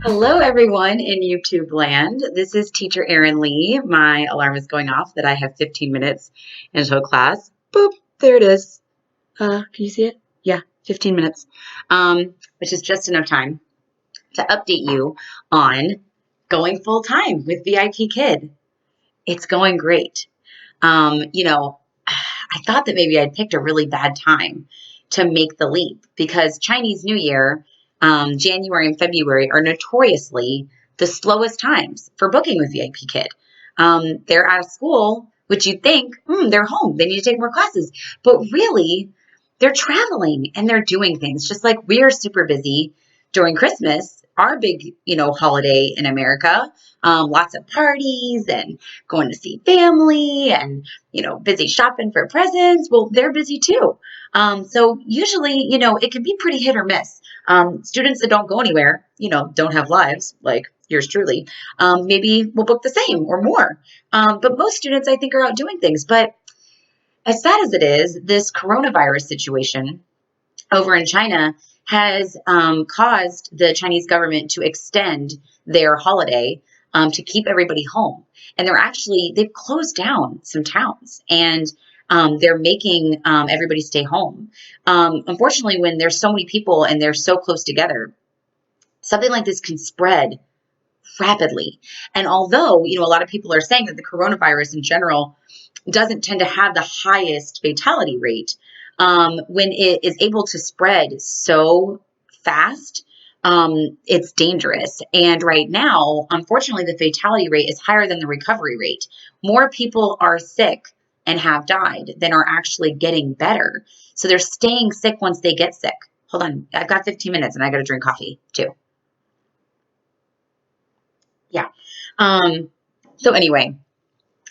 Hello, everyone in YouTube land. This is Teacher Erin Lee. My alarm is going off that I have 15 minutes until class. Boop, there it is. Can you see it? Yeah, 15 minutes, which is just enough time to update you on going full time with VIPKid. It's going great. I thought that maybe I'd picked a really bad time to make the leap because Chinese New Year, January and February are notoriously the slowest times for booking with VIPKid. They're out of school, which you'd think, they're home. They need to take more classes. But really, they're traveling and they're doing things just like we're super busy during Christmas, our big, holiday in America. Lots of parties and going to see family and, busy shopping for presents. Well, they're busy too. So usually, it can be pretty hit or miss. Students that don't go anywhere, don't have lives like yours truly, maybe will book the same or more. But most students, I think, are out doing things. But as sad as it is, this coronavirus situation over in China has caused the Chinese government to extend their holiday to keep everybody home. And they've closed down some towns and they're making everybody stay home. Unfortunately, when there's so many people and they're so close together, something like this can spread rapidly. And although, a lot of people are saying that the coronavirus in general doesn't tend to have the highest fatality rate, when it is able to spread so fast, it's dangerous. And right now, unfortunately, the fatality rate is higher than the recovery rate. More people are sick and have died than are actually getting better. So they're staying sick once they get sick. Hold on, I've got 15 minutes and I got to drink coffee too. Yeah. So anyway,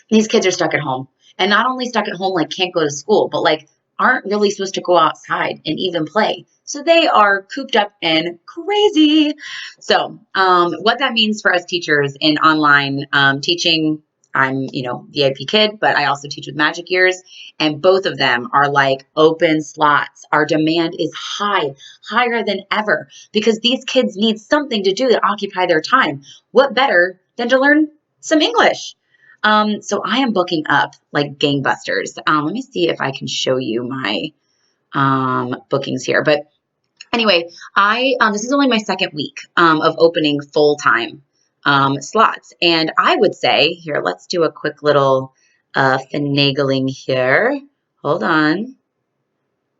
these kids are stuck at home, and not only stuck at home, like can't go to school, but like aren't really supposed to go outside and even play. So they are cooped up and crazy. So what that means for us teachers in online teaching, I'm, VIPKid, but I also teach with Magic Ears, and both of them are like open slots. Our demand is higher than ever, because these kids need something to do to occupy their time. What better than to learn some English? So I am booking up like gangbusters. Let me see if I can show you my bookings here. But anyway, this is only my second week of opening full-time slots. And I would say, here, let's do a quick little finagling here. Hold on.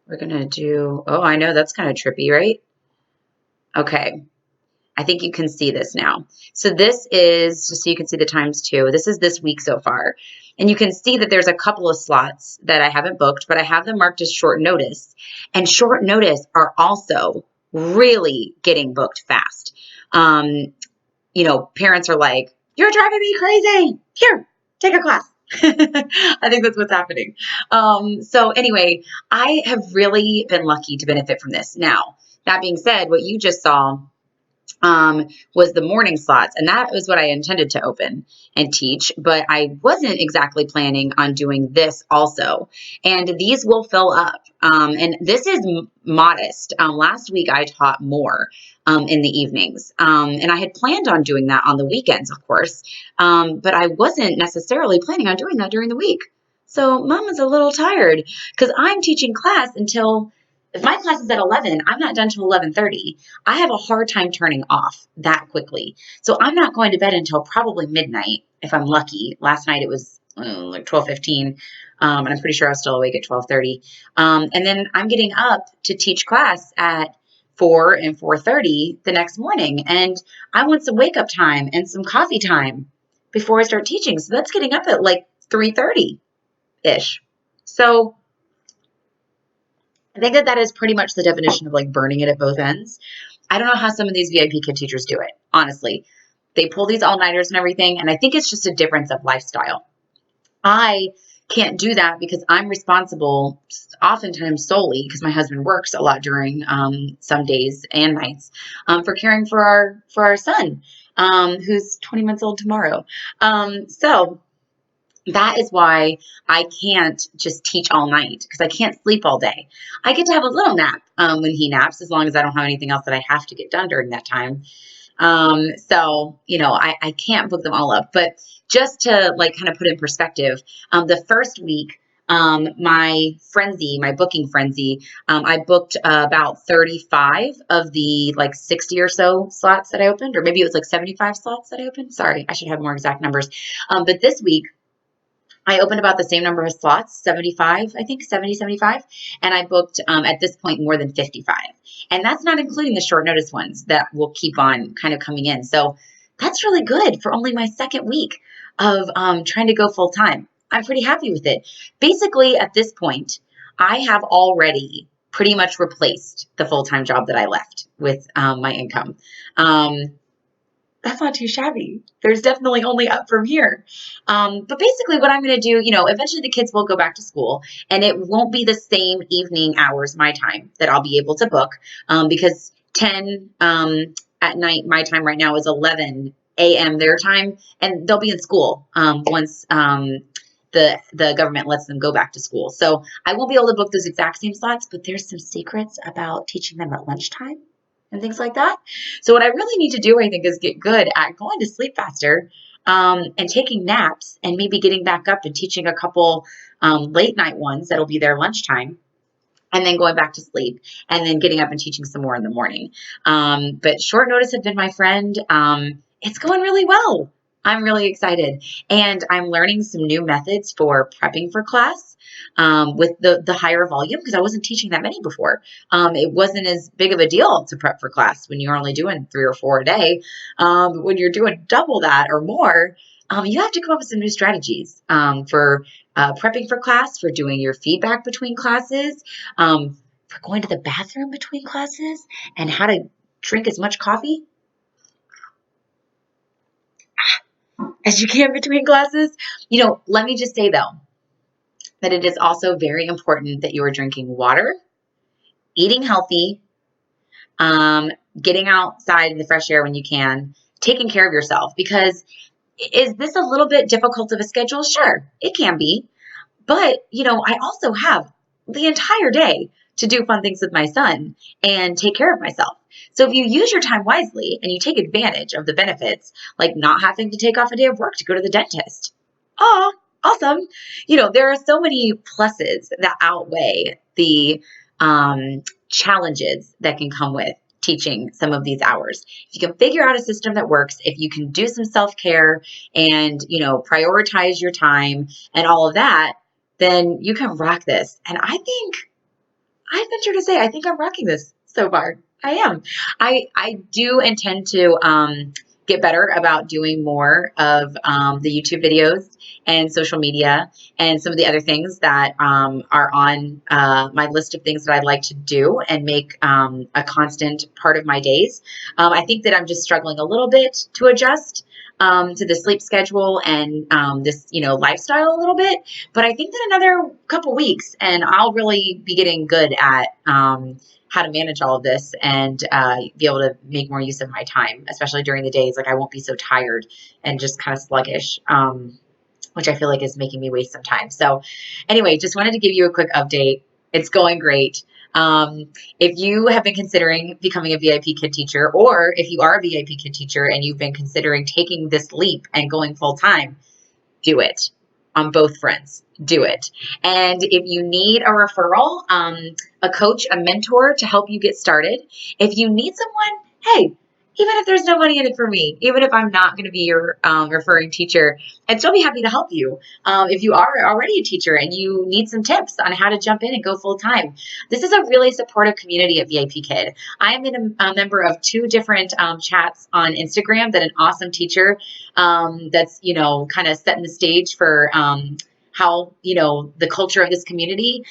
We're going to do, oh, I know that's kind of trippy, right? Okay. I think you can see this now. So this is, just so you can see the times too, this is this week so far. And you can see that there's a couple of slots that I haven't booked, but I have them marked as short notice. And short notice are also really getting booked fast. Parents are like, you're driving me crazy. Here, take a class. I think that's what's happening. So anyway, I have really been lucky to benefit from this. Now, that being said, what you just saw was the morning slots, and that was what I intended to open and teach, but I wasn't exactly planning on doing this also. And these will fill up, and this is modest. Last week I taught more in the evenings, and I had planned on doing that on the weekends, of course, but I wasn't necessarily planning on doing that during the week. So Mama's a little tired because I'm teaching class until, if my class is at 11, I'm not done till 11:30. I have a hard time turning off that quickly. So I'm not going to bed until probably midnight, if I'm lucky. Last night it was like 12:15, and I'm pretty sure I was still awake at 12:30. And then I'm getting up to teach class at 4 and 4:30 the next morning. And I want some wake up time and some coffee time before I start teaching. So that's getting up at like 3:30-ish. So I think that is pretty much the definition of like burning it at both ends. I don't know how some of these VIPKid teachers do it, honestly. They pull these all-nighters and everything, and I think it's just a difference of lifestyle. I can't do that because I'm responsible oftentimes solely, because my husband works a lot during some days and nights, for caring for our son, who's 20 months old tomorrow. So that is why I can't just teach all night, because I can't sleep all day. I get to have a little nap when he naps, as long as I don't have anything else that I have to get done during that time. So, I can't book them all up, but just to like kind of put in perspective, the first week, my booking frenzy, I booked about 35 of the like 60 or so slots that I opened, or maybe it was like 75 slots that I opened. Sorry, I should have more exact numbers. But this week, I opened about the same number of slots, 75, I think, 70, 75. And I booked, at this point, more than 55. And that's not including the short notice ones that will keep on kind of coming in. So that's really good for only my second week of trying to go full time. I'm pretty happy with it. Basically, at this point, I have already pretty much replaced the full-time job that I left with my income. That's not too shabby. There's definitely only up from here. But basically what I'm going to do, eventually the kids will go back to school, and it won't be the same evening hours, my time, that I'll be able to book, because 10 at night, my time right now is 11 a.m. their time, and they'll be in school once the government lets them go back to school. So I won't be able to book those exact same slots, but there's some secrets about teaching them at lunchtime and things like that. So what I really need to do, I think, is get good at going to sleep faster, and taking naps, and maybe getting back up and teaching a couple late night ones that'll be their lunchtime, and then going back to sleep, and then getting up and teaching some more in the morning. But short notice have been my friend. It's going really well. I'm really excited, and I'm learning some new methods for prepping for class, with the higher volume, because I wasn't teaching that many before. It wasn't as big of a deal to prep for class when you're only doing 3 or 4 a day. When you're doing double that or more, you have to come up with some new strategies for prepping for class, for doing your feedback between classes, for going to the bathroom between classes, and how to drink as much coffee as you can between classes. Let me just say though, that it is also very important that you are drinking water, eating healthy, getting outside in the fresh air when you can, taking care of yourself. Because is this a little bit difficult of a schedule? Sure, it can be. But, I also have the entire day to do fun things with my son and take care of myself. So if you use your time wisely and you take advantage of the benefits, like not having to take off a day of work to go to the dentist, oh, awesome. There are so many pluses that outweigh the challenges that can come with teaching some of these hours. If you can figure out a system that works, if you can do some self-care and, prioritize your time and all of that, then you can rock this. And I venture to say, I think I'm rocking this so far. I am. I do intend to get better about doing more of the YouTube videos and social media and some of the other things that are on my list of things that I'd like to do and make a constant part of my days. I think that I'm just struggling a little bit to adjust to the sleep schedule and this, lifestyle a little bit. But I think that another couple weeks and I'll really be getting good at how to manage all of this and be able to make more use of my time, especially during the days. Like I won't be so tired and just kind of sluggish, which I feel like is making me waste some time. So anyway, just wanted to give you a quick update. It's going great. If you have been considering becoming a VIPKid teacher, or if you are a VIPKid teacher and you've been considering taking this leap and going full time, do it. On both fronts, do it. And if you need a referral, a coach, a mentor to help you get started, if you need someone, hey, even if there's no money in it for me, even if I'm not going to be your referring teacher, I'd still be happy to help you. If you are already a teacher and you need some tips on how to jump in and go full time, this is a really supportive community at VIPKid. I'm a member of 2 different chats on Instagram that an awesome teacher that's, kind of setting the stage for how, the culture of this community.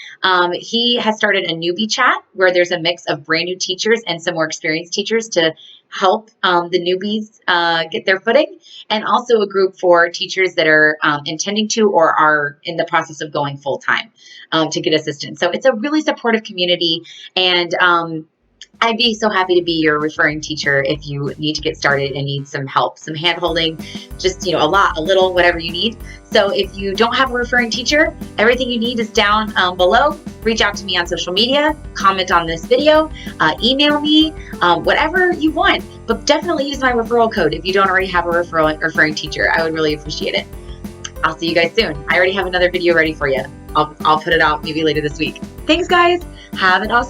He has started a newbie chat where there's a mix of brand new teachers and some more experienced teachers to help the newbies get their footing, and also a group for teachers that are intending to or are in the process of going full time to get assistance. So it's a really supportive community, and I'd be so happy to be your referring teacher if you need to get started and need some help, some hand holding, just, a lot, a little, whatever you need. So if you don't have a referring teacher, everything you need is down below. Reach out to me on social media, comment on this video, email me, whatever you want, but definitely use my referral code if you don't already have a referring teacher. I would really appreciate it. I'll see you guys soon. I already have another video ready for you. I'll put it out maybe later this week. Thanks, guys. Have an awesome